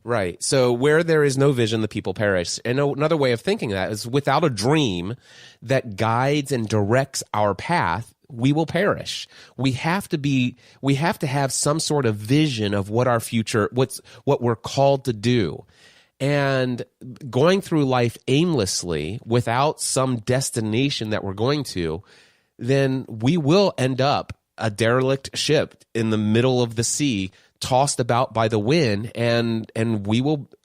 Right. So where there is no vision, the people perish. And another way of thinking that is without a dream that guides and directs our path, we will perish. We have to have some sort of vision of what our future, what we're called to do. And going through life aimlessly without some destination that we're going to, then we will end up a derelict ship in the middle of the sea, tossed about by the wind, and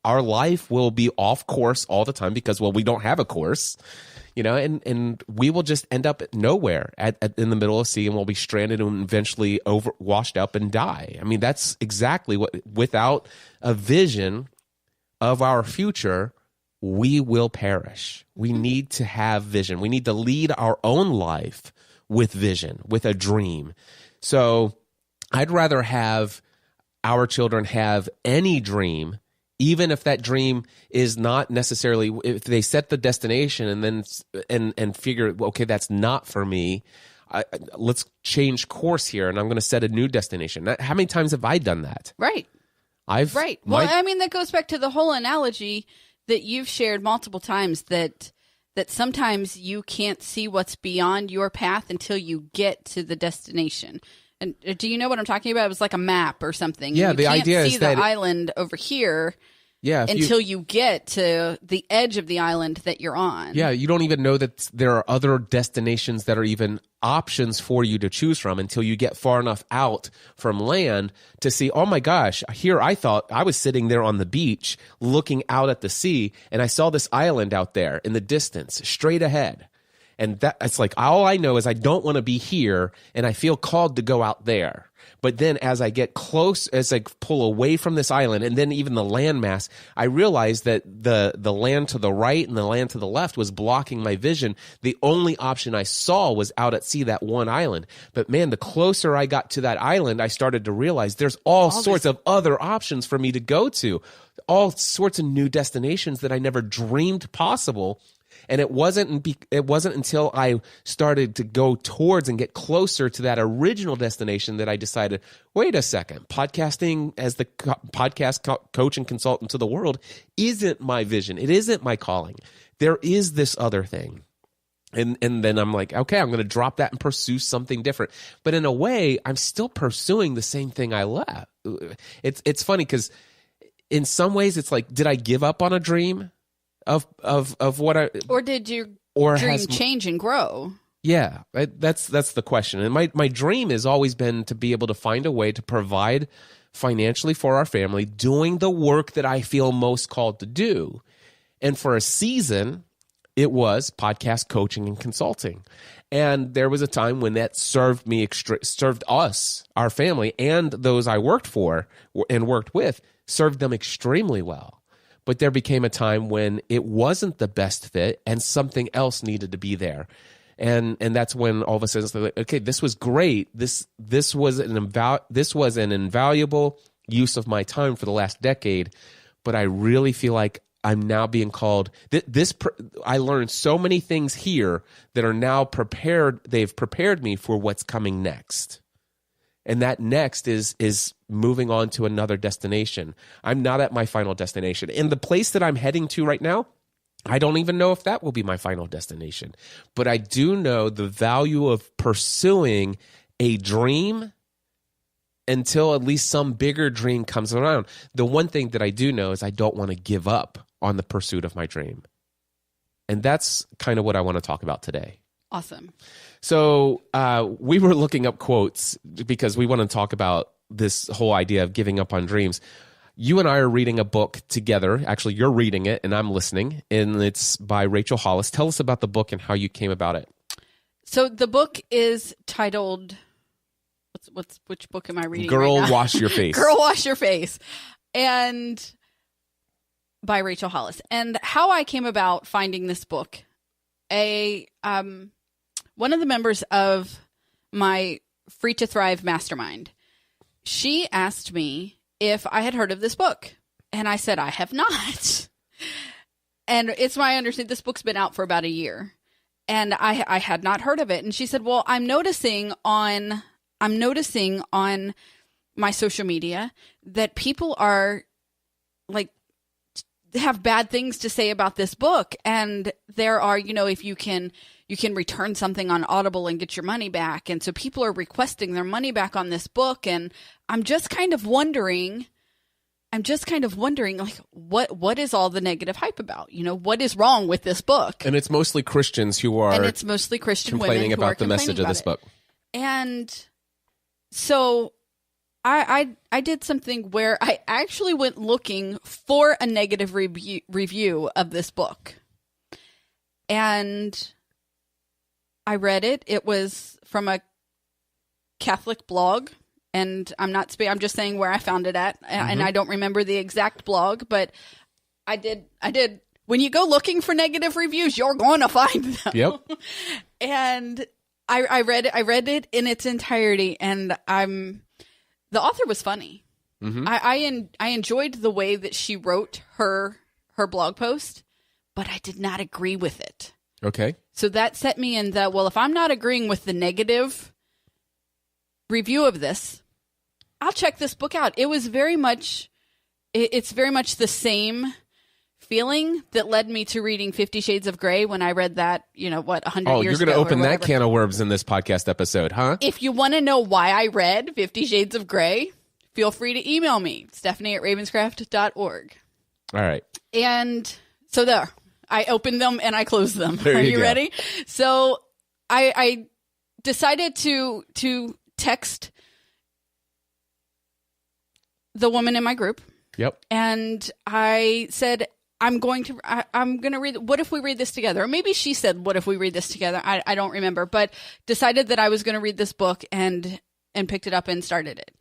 our life will be off course all the time because, well, we don't have a course, and we will just end up nowhere in the middle of the sea, and we'll be stranded and eventually washed up and die. I mean, that's exactly what, without a vision of our future, we will perish. We need to have vision. We need to lead our own life with vision, with a dream. So I'd rather have our children have any dream, even if that dream is not necessarily, if they set the destination and then and figure, okay, that's not for me. Let's change course here, and I'm going to set a new destination. How many times have I done that? Right. Right. Well, I mean, that goes back to the whole analogy that you've shared multiple times, that sometimes you can't see what's beyond your path until you get to the destination. And do you know what I'm talking about? It was like a map or something. Yeah, the idea is that you can't see the island over here until you get to the edge of the island that you're on. Yeah, you don't even know that there are other destinations that are even options for you to choose from until you get far enough out from land to see, oh my gosh, here I thought I was sitting there on the beach looking out at the sea, and I saw this island out there in the distance, straight ahead. And it's like, all I know is I don't want to be here, and I feel called to go out there. But then as I get close, as I pull away from this island, and then even the landmass, I realized that the land to the right and the land to the left was blocking my vision. The only option I saw was out at sea, that one island. But man, the closer I got to that island, I started to realize there's all sorts of other options for me to go to, all sorts of new destinations that I never dreamed possible. And it wasn't until I started to go towards and get closer to that original destination that I decided, wait a second, podcasting as the podcast coach and consultant to the world isn't my vision. It isn't my calling. There is this other thing. And then I'm like, okay, I'm going to drop that and pursue something different. But in a way, I'm still pursuing the same thing I left. It's funny because in some ways it's like, did I give up on a dream? Of what I, or did your dream change and grow? Yeah, that's the question. And my dream has always been to be able to find a way to provide financially for our family, doing the work that I feel most called to do. And for a season, it was podcast coaching and consulting. And there was a time when that served us, our family, and those I worked for and worked with, served them extremely well. But there became a time when it wasn't the best fit and something else needed to be there. And that's when all of a sudden it's like, okay, this was great. This was an invaluable use of my time for the last decade, but I really feel like I'm now being called. I learned so many things here that are now prepared. They've prepared me for what's coming next. And that next is moving on to another destination. I'm not at my final destination. And the place that I'm heading to right now, I don't even know if that will be my final destination. But I do know the value of pursuing a dream until at least some bigger dream comes around. The one thing that I do know is I don't want to give up on the pursuit of my dream. And that's kind of what I want to talk about today. Awesome. So we were looking up quotes because we want to talk about this whole idea of giving up on dreams. You and I are reading a book together. Actually, you're reading it and I'm listening, and it's by Rachel Hollis. Tell us about the book and how you came about it. So the book is titled, which book am I reading Girl, right now? Wash Your Face. Girl, Wash Your Face. And by Rachel Hollis. And how I came about finding this book, one of the members of my Free to Thrive mastermind, she asked me if I had heard of this book. And I said, I have not. And it's my understanding this book's been out for about a year. And I had not heard of it. And she said, well, I'm noticing on my social media that people are like have bad things to say about this book. And there are, if you can return something on Audible and get your money back. And so people are requesting their money back on this book. And I'm just kind of wondering, like, what is all the negative hype about? What is wrong with this book? And it's mostly Christians who are complaining about the message of this book. And so I did something where I actually went looking for a negative review of this book. And I read it. It was from a Catholic blog. And I'm just saying where I found it at. And I don't remember the exact blog, but I did. When you go looking for negative reviews, you're going to find them. Yep. And I read it in its entirety, and the author was funny. Mm-hmm. I enjoyed the way that she wrote her blog post, but I did not agree with it. Okay. So that set me in that, well, if I'm not agreeing with the negative review of this, I'll check this book out. It was very much the same feeling that led me to reading 50 Shades of Grey when I read that, 100 years ago. Oh, you're going to open that can of worms in this podcast episode, huh? If you want to know why I read 50 Shades of Grey, feel free to email me, Stephanie@ravenscraft.org. All right. And so there, I opened them and I closed them. There Are you you go. ready? So I decided to text the woman in my group. Yep. And I said, I'm going to read. What if we read this together? Or maybe she said, what if we read this together? I don't remember, but decided that I was going to read this book and picked it up and started it.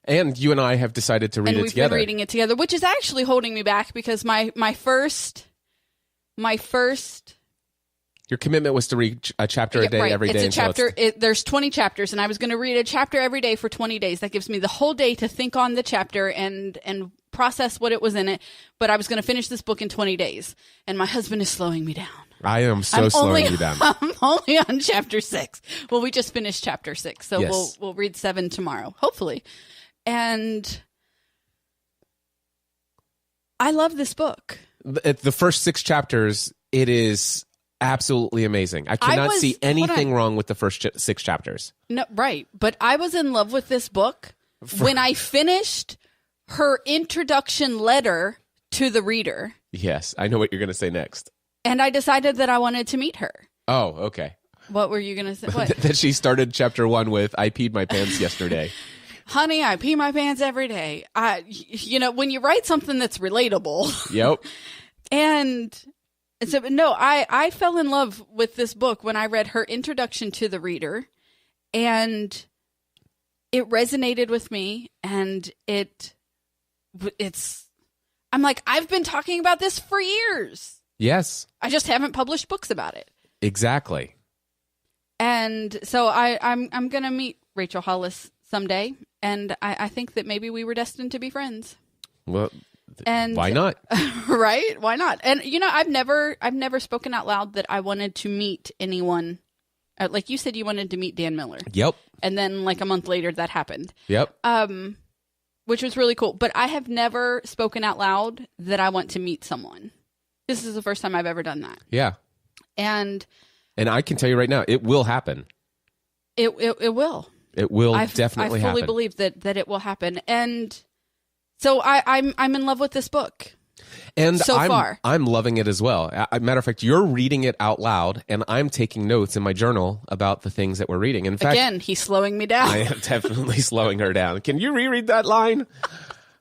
And you and I have decided to read it together. And we've been reading it together, which is actually holding me back because my first. Your commitment was to read a chapter a day every day. It's a chapter. There's 20 chapters, and I was going to read a chapter every day for 20 days. That gives me the whole day to think on the chapter and process what it was in it. But I was going to finish this book in 20 days, and my husband is slowing me down. I am slowing you down. I'm only on chapter 6. Well, we just finished chapter 6, so yes. we'll read 7 tomorrow, hopefully. And I love this book. The first 6 chapters, it is absolutely amazing. I cannot see anything wrong with the first 6 chapters. No, right. But I was in love with this book when I finished her introduction letter to the reader. Yes, I know what you're going to say next. And I decided that I wanted to meet her. Oh, okay. What were you going to say? What? That she started chapter 1 with, I peed my pants yesterday. Honey, I pee my pants every day. When you write something that's relatable. Yep. And so, no, I fell in love with this book when I read her introduction to the reader, and it resonated with me, and I'm like, I've been talking about this for years. Yes. I just haven't published books about it. Exactly. And so I'm going to meet Rachel Hollis someday, and I think that maybe we were destined to be friends. Well, and why not? Right? Why not? And I've never spoken out loud that I wanted to meet anyone. Like you said, you wanted to meet Dan Miller. Yep. And then like a month later, that happened. Yep. Which was really cool. But I have never spoken out loud that I want to meet someone. This is the first time I've ever done that. Yeah. And I can tell you right now, it will happen. It will. It will definitely happen. I fully believe that it will happen. And so I'm in love with this book. And so far, I'm loving it as well. Matter of fact, you're reading it out loud, and I'm taking notes in my journal about the things that we're reading. In fact, again, he's slowing me down. I am definitely slowing her down. Can you reread that line?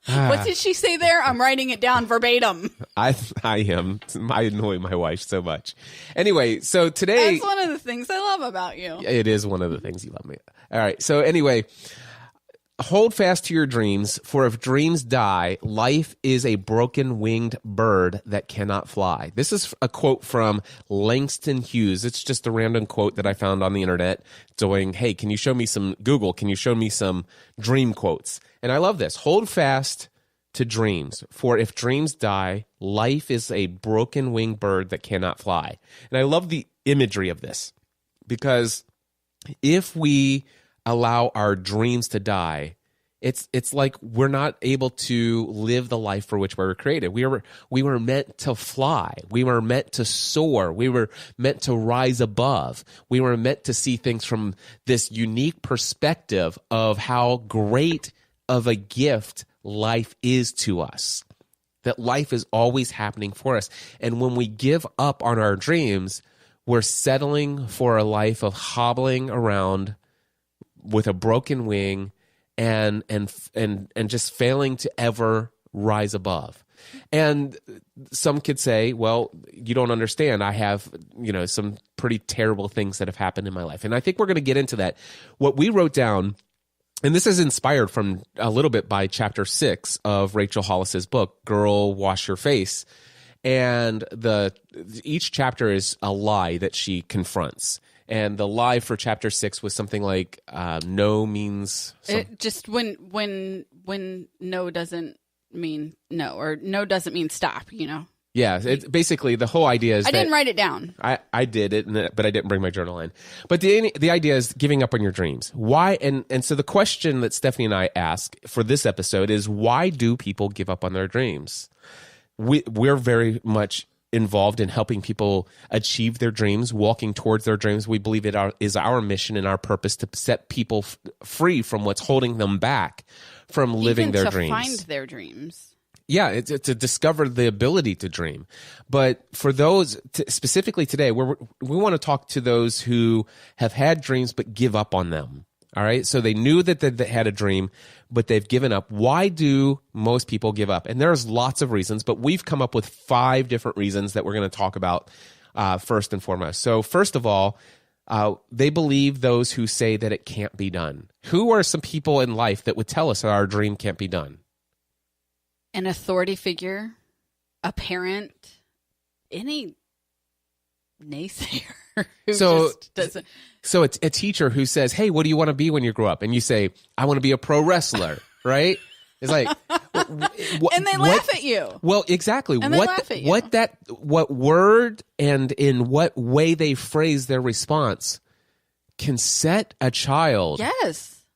What did she say there? I'm writing it down verbatim. I am. I annoy my wife so much. Anyway, so today... That's one of the things I love about you. It is one of the things you love me. All right, so anyway, hold fast to your dreams, for if dreams die, life is a broken-winged bird that cannot fly. This is a quote from Langston Hughes. It's just a random quote that I found on the internet going, hey, can you show me some dream quotes? And I love this. Hold fast to dreams, for if dreams die, life is a broken-winged bird that cannot fly. And I love the imagery of this, because if we allow our dreams to die, It's like we're not able to live the life for which we were created. We were meant to fly. We were meant to soar. We were meant to rise above. We were meant to see things from this unique perspective of how great of a gift life is to us. That life is always happening for us. And when we give up on our dreams, we're settling for a life of hobbling around with a broken wing and just failing to ever rise above. And some could say, well, you don't understand. I have, some pretty terrible things that have happened in my life. And I think we're going to get into that. What we wrote down, and this is inspired from a little bit by chapter 6 of Rachel Hollis's book, Girl, Wash Your Face. And each chapter is a lie that she confronts. And the lie for chapter 6 was something like no means it just when no doesn't mean no, or no doesn't mean stop, Yeah, it's basically the whole idea is I didn't write it down. I did it, but I didn't bring my journal in. But the idea is giving up on your dreams. Why? And so the question that Stephanie and I ask for this episode is, why do people give up on their dreams? We're very much involved in helping people achieve their dreams, walking towards their dreams. We believe it is our mission and our purpose to set people free from what's holding them back from living their dreams. Even to find their dreams. Yeah, it's to discover the ability to dream. But for those, specifically today, we want to talk to those who have had dreams but give up on them. All right, so they knew that they had a dream, but they've given up. Why do most people give up? And there's lots of reasons, but we've come up with 5 different reasons that we're going to talk about first and foremost. So first of all, they believe those who say that it can't be done. Who are some people in life that would tell us that our dream can't be done? An authority figure, a parent, any naysayer who just doesn't. So it's a teacher who says, hey, what do you want to be when you grow up? And you say, I want to be a pro wrestler, right? It's like, and they laugh at you. Well, exactly. And they laugh at you. What word and in what way they phrase their response can set a child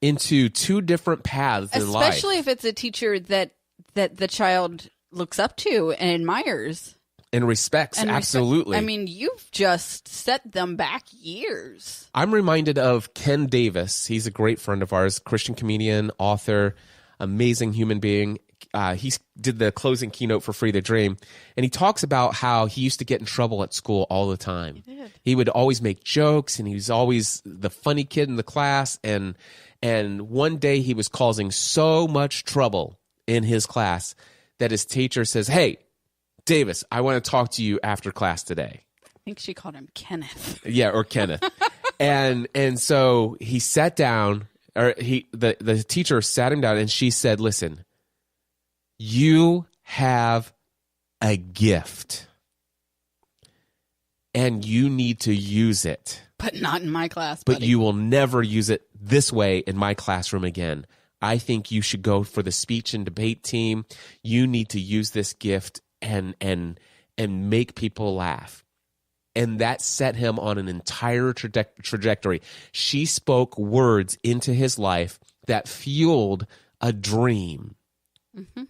into 2 different paths in life. Especially if it's a teacher that the child looks up to and admires. And respects, absolutely. I mean, you've just set them back years. I'm reminded of Ken Davis. He's a great friend of ours, Christian comedian, author, amazing human being. He did the closing keynote for Free the Dream, and he talks about how he used to get in trouble at school all the time. He would always make jokes, and he was always the funny kid in the class. And one day he was causing so much trouble in his class that his teacher says, hey, Davis, I want to talk to you after class today. I think she called him Kenneth. Yeah, or Kenneth. and so he sat down, or the teacher sat him down, and she said, listen, you have a gift, and you need to use it. But not in my class, buddy. But you will never use it this way in my classroom again. I think you should go for the speech and debate team. You need to use this gift and make people laugh. And that set him on an entire trajectory. She spoke words into his life that fueled a dream. Mm-hmm.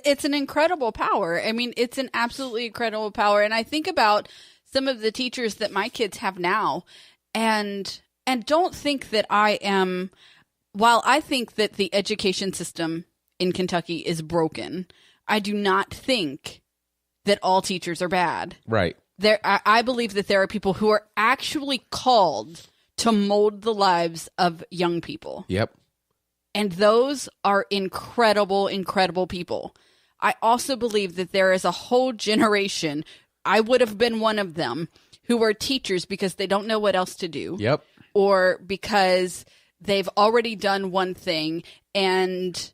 It's an incredible power. I mean, it's an absolutely incredible power. And I think about some of the teachers that my kids have now, and don't think that I am, while I think that the education system in Kentucky is broken, I do not think that all teachers are bad. Right. I believe that there are people who are actually called to mold the lives of young people. Yep. And those are incredible, incredible people. I also believe that there is a whole generation, I would have been one of them, who are teachers because they don't know what else to do. Yep. Or because they've already done one thing and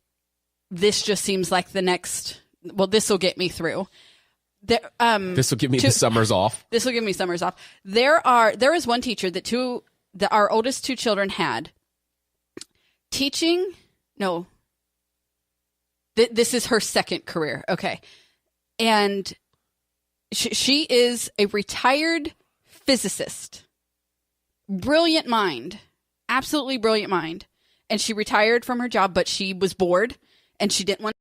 this just seems like the next, well, this will get me through. This will give me the summers off. This will give me summers off. There is one teacher that our oldest 2 children had. Teaching, no. This is her second career. Okay. And she is a retired physicist. Brilliant mind. Absolutely brilliant mind. and she retired from her job, but she was bored and she didn't want